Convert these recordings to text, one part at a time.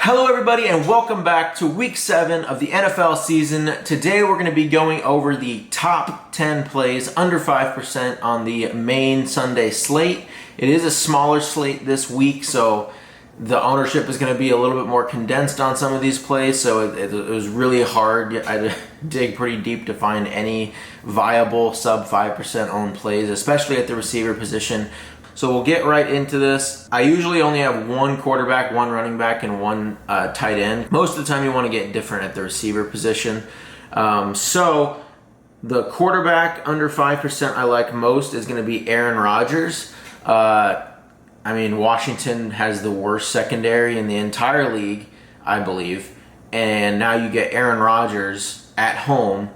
Hello everybody and welcome back to week 7 of the NFL season. Today we're going to be going over the top 10 plays under 5% on the main Sunday slate. It is a smaller slate this week, so the ownership is going to be a little bit more condensed on some of these plays, so it was really hard. I had to dig pretty deep to find any viable sub 5% owned plays, especially at the receiver position. So we'll get right into this. I usually only have one quarterback, one running back, and one tight end. Most of the time you want to get different at the receiver position. So the quarterback under 5% I like most is going to be Aaron Rodgers. Washington has the worst secondary in the entire league, I believe. And now you get Aaron Rodgers at home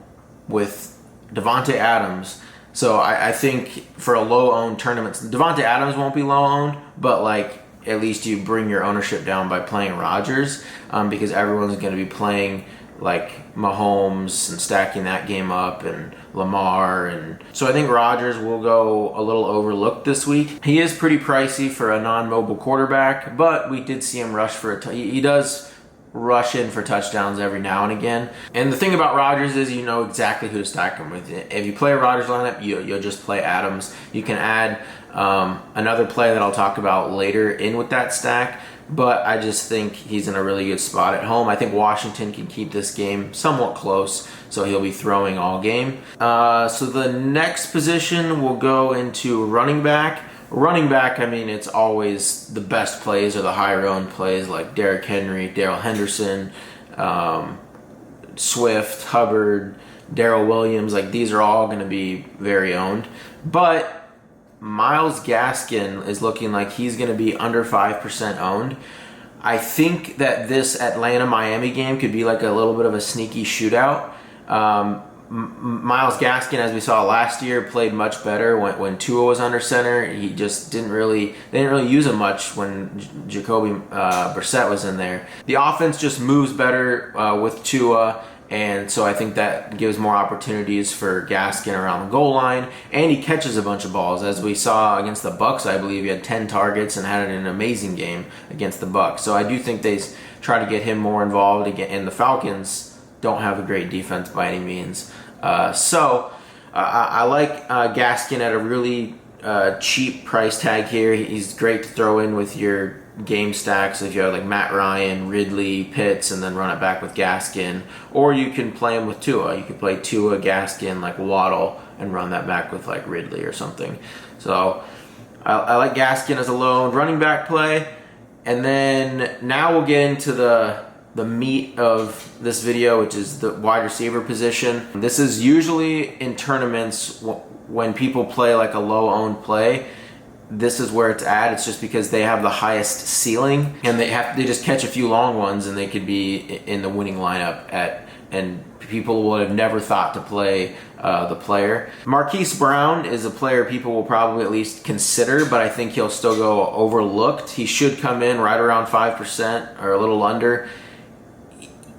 with Davante Adams. So I think for a low-owned tournament, Davante Adams won't be low-owned, but at least you bring your ownership down by playing Rodgers, because everyone's going to be playing Mahomes and stacking that game up, and Lamar, and so I think Rodgers will go a little overlooked this week. He is pretty pricey for a non-mobile quarterback, but we did see him rush for he does rush in for touchdowns every now and again. And the thing about Rodgers is you know exactly who to stack him with. If you play a Rodgers lineup, you'll just play Adams. You can add another play that I'll talk about later in with that stack, but I just think he's in a really good spot at home. I think Washington can keep this game somewhat close, so he'll be throwing all game. So the next position will go into running back. Running back, it's always the best plays or the higher owned plays like Derrick Henry, Darrell Henderson, Swift, Hubbard, Darrell Williams. These are all going to be very owned. But Myles Gaskin is looking like he's going to be under 5% owned. I think that this Atlanta-Miami game could be a little bit of a sneaky shootout. Myles Gaskin, as we saw last year, played much better when Tua was under center. He just they didn't really use him much when Jacoby Brissett was in there. The offense just moves better with Tua, and so I think that gives more opportunities for Gaskin around the goal line, and he catches a bunch of balls. As we saw against the Bucs, I believe he had 10 targets and had an amazing game against the Bucs. So I do think they try to get him more involved again, and the Falcons don't have a great defense by any means. I like Gaskin at a really cheap price tag here. He's great to throw in with your game stacks if you have Matt Ryan, Ridley, Pitts, and then run it back with Gaskin. Or you can play him with Tua. You can play Tua, Gaskin, Waddle, and run that back with Ridley or something. So I like Gaskin as a low running back play. And then now we'll get into the meat of this video, which is the wide receiver position. This is usually in tournaments when people play a low-owned play. This is where it's at. It's just because they have the highest ceiling, and they just catch a few long ones, and they could be in the winning lineup and people would have never thought to play the player. Marquis Brown is a player people will probably at least consider, but I think he'll still go overlooked. He should come in right around 5% or a little under.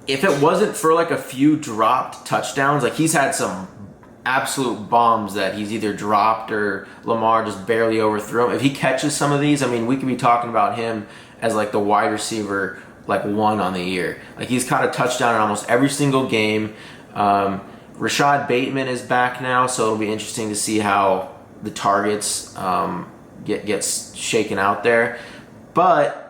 If it wasn't for a few dropped touchdowns, he's had some absolute bombs that he's either dropped or Lamar just barely overthrew him. If he catches some of these, we could be talking about him as the wide receiver 1 on the year. He's caught a touchdown in almost every single game. Rashad Bateman is back now, so it'll be interesting to see how the targets gets shaken out there. But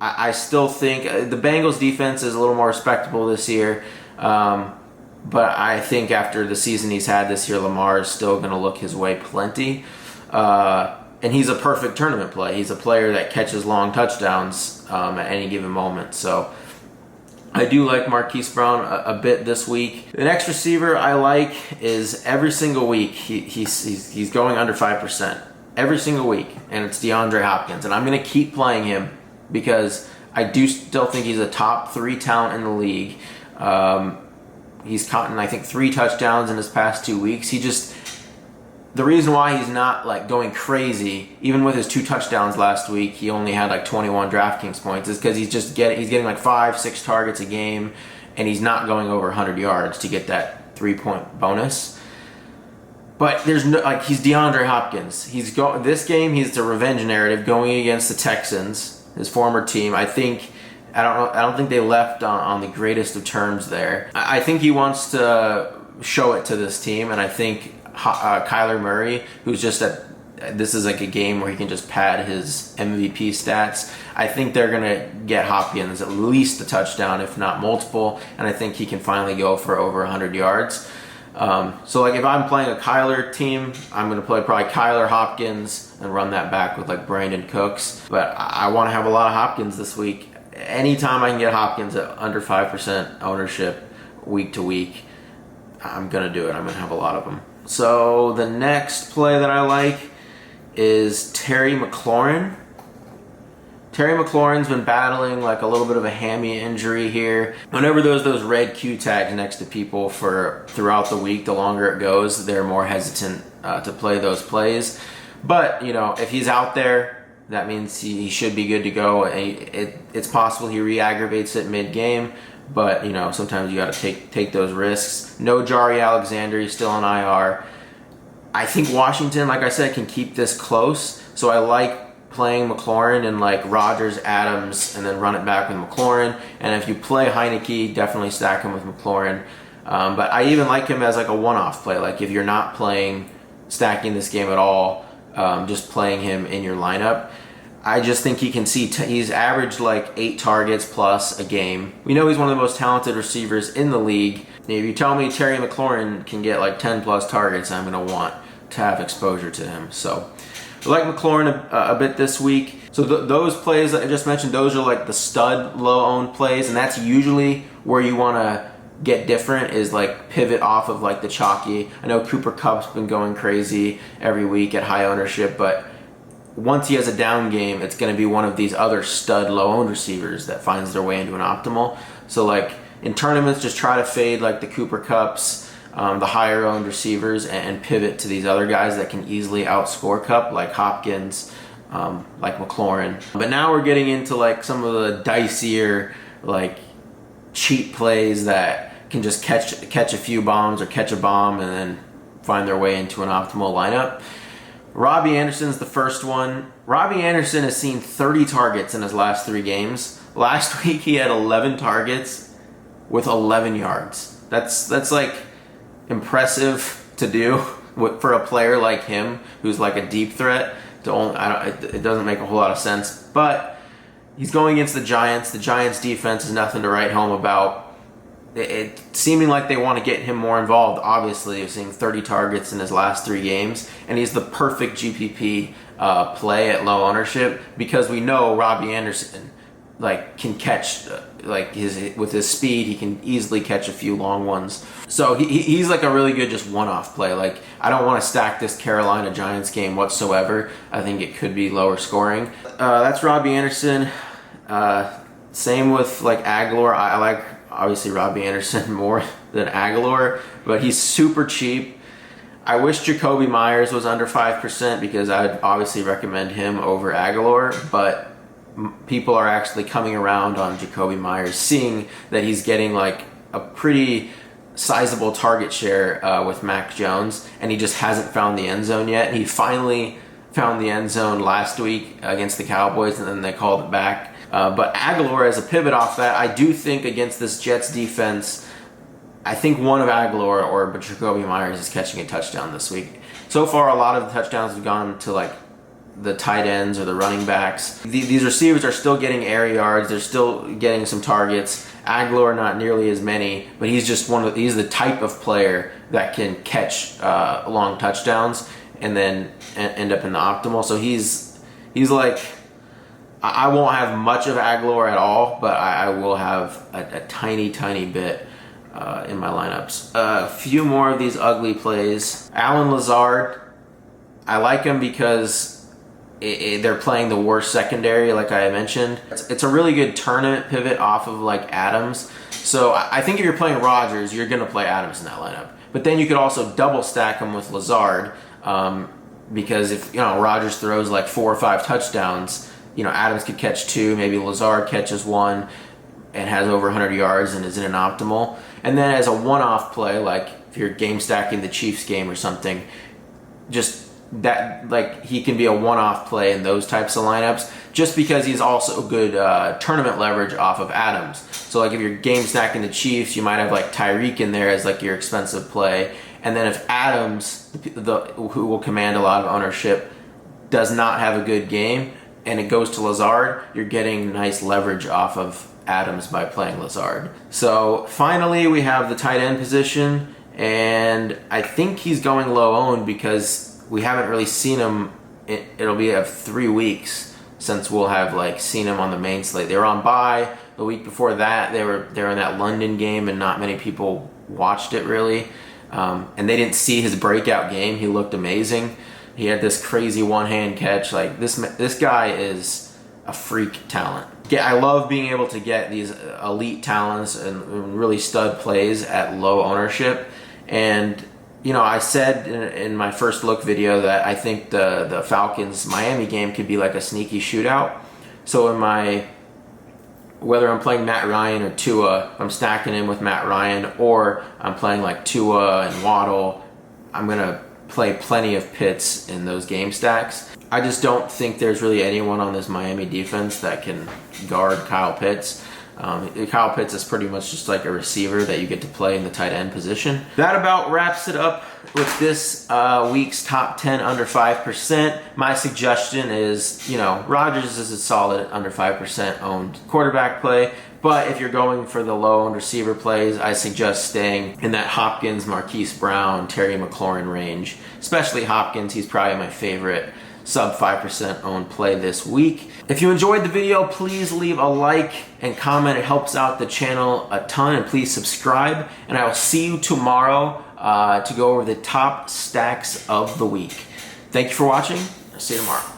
I still think the Bengals defense is a little more respectable this year. But I think after the season he's had this year, Lamar is still going to look his way plenty. And he's a perfect tournament play. He's a player that catches long touchdowns at any given moment. So I do like Marquis Brown a bit this week. The next receiver I like is every single week he's going under 5%. Every single week. And it's Deandre Hopkins. And I'm going to keep playing him, because I do still think he's a top 3 talent in the league. He's caught, I think, 3 touchdowns in his past 2 weeks. The reason why he's not going crazy, even with his 2 touchdowns last week, he only had 21 DraftKings points, is because he's getting 5-6 targets a game, and he's not going over 100 yards to get that 3-point bonus. But there's no he's Deandre Hopkins. This game he's the revenge narrative going against the Texans, his former team. I think I don't think they left on the greatest of terms there. I think he wants to show it to this team, and I think Kyler Murray, who's just this is like a game where he can just pad his MVP stats. I think they're going to get Hopkins at least a touchdown, if not multiple, and I think he can finally go for over 100 yards. So like if I'm playing a Kyler team, I'm going to play probably Kyler, Hopkins, and run that back with like Brandon Cooks. But I want to have a lot of Hopkins this week. Anytime I can get Hopkins at under 5% ownership week to week, I'm going to do it. I'm going to have a lot of them. So the next play that I like is Terry McLaurin. Terry McLaurin's been battling like a little bit of a hammy injury here. Whenever there's those red Q tags next to people for throughout the week, the longer it goes, they're more hesitant to play those plays. But, you know, if he's out there, that means he should be good to go. It's possible he re-aggravates it mid-game, but, you know, sometimes you got to take those risks. No Jari Alexander, he's still on IR. I think Washington, like I said, can keep this close, so I like playing McLaurin and like Rodgers, Adams, and then run it back with McLaurin. And if you play Heineke, definitely stack him with McLaurin. But I even like him as like a one-off play. Like if you're not stacking this game at all, just playing him in your lineup. I just think he can see, he's averaged like 8 targets plus a game. We know he's one of the most talented receivers in the league. If you tell me Terry McLaurin can get like 10 plus targets, I'm going to want to have exposure to him. So I like McLaurin a bit this week. So those plays that I just mentioned, those are like the stud low-owned plays, and that's usually where you want to get different, is like pivot off of like the chalky. I know Cooper Kupp's been going crazy every week at high ownership, but once he has a down game, it's going to be one of these other stud low-owned receivers that finds their way into an optimal. So like in tournaments, just try to fade like the Cooper Kupps, the higher-owned receivers, and pivot to these other guys that can easily outscore Kupp, like Hopkins, like McLaurin. But now we're getting into like some of the dicier, like cheap plays that can just catch a few bombs or catch a bomb and then find their way into an optimal lineup. Robbie Anderson's the first one. Robbie Anderson has seen 30 targets in his last 3 games. Last week he had 11 targets with 11 yards. That's like impressive to do for a player like him who's like a deep threat. It doesn't make a whole lot of sense, but he's going against the Giants. The Giants defense is nothing to write home about. It seeming like they want to get him more involved. Obviously, you're seeing 30 targets in his last 3 games, and he's the perfect GPP play at low ownership, because we know Robbie Anderson like can catch with his speed, he can easily catch a few long ones. So he's like a really good just one-off play. Like I don't want to stack this Carolina Giants game whatsoever. I think it could be lower scoring. That's Robbie Anderson. Same with like Aguilar. I like obviously Robbie Anderson more than Aguilar, but he's super cheap. I wish Jacoby Myers was under 5%, because I would obviously recommend him over Aguilar, but people are actually coming around on Jacoby Myers, seeing that he's getting like a pretty sizable target share with Mac Jones, and he just hasn't found the end zone yet. He finally found the end zone last week against the Cowboys, and then they called it back. But Aguilar, as a pivot off that, I do think against this Jets defense, I think one of Aguilar or Jacoby Myers is catching a touchdown this week. So far, a lot of the touchdowns have gone to like the tight ends or the running backs. These receivers are still getting air yards. They're still getting some targets. Aguilar not nearly as many, but he's just he's the type of player that can catch long touchdowns and then end up in the optimal. So he's like, I won't have much of Aguilar at all, but I will have a tiny bit in my lineups. A few more of these ugly plays. Allen Lazard, I like him because they're playing the worst secondary, like I mentioned. It's a really good tournament pivot off of like Adams. So I think if you're playing Rodgers, you're going to play Adams in that lineup. But then you could also double stack him with Lazard, because if Rodgers throws like 4 or 5 touchdowns, Adams could catch 2, maybe Lazard catches 1 and has over 100 yards and is in an optimal. And then as a one-off play, like if you're game stacking the Chiefs game or something, just that, like, he can be a one-off play in those types of lineups. just because he's also good tournament leverage off of Adams. So like if you're game stacking the Chiefs, you might have like Tyreek in there as like your expensive play. And then if Adams, who will command a lot of ownership, does not have a good game and it goes to Lazard, you're getting nice leverage off of Adams by playing Lazard. So finally we have the tight end position, and I think he's going low owned because we haven't really seen him. It'll be 3 weeks since we'll have like seen him on the main slate. They were on bye. The week before that, they were in that London game, and not many people watched it really. And they didn't see his breakout game. He looked amazing. He had this crazy one-hand catch. Like this guy is a freak talent. I love being able to get these elite talents and really stud plays at low ownership. And you know, I said in my first look video that I think the Falcons Miami game could be like a sneaky shootout. So whether I'm playing Matt Ryan or Tua, I'm stacking in with Matt Ryan, or I'm playing like Tua and Waddle, I'm going to play plenty of Pitts in those game stacks. I just don't think there's really anyone on this Miami defense that can guard Kyle Pitts. Kyle Pitts is pretty much just like a receiver that you get to play in the tight end position. That about wraps it up with this week's top 10 under 5%. My suggestion is, you know, Rodgers is a solid under 5% owned quarterback play. But if you're going for the low-owned receiver plays, I suggest staying in that Hopkins, Marquis Brown, Terry McLaurin range. Especially Hopkins, he's probably my favorite sub 5% owned play this week. If you enjoyed the video, please leave a like and comment. It helps out the channel a ton, and please subscribe. And I will see you tomorrow to go over the top stacks of the week. Thank you for watching. I'll see you tomorrow.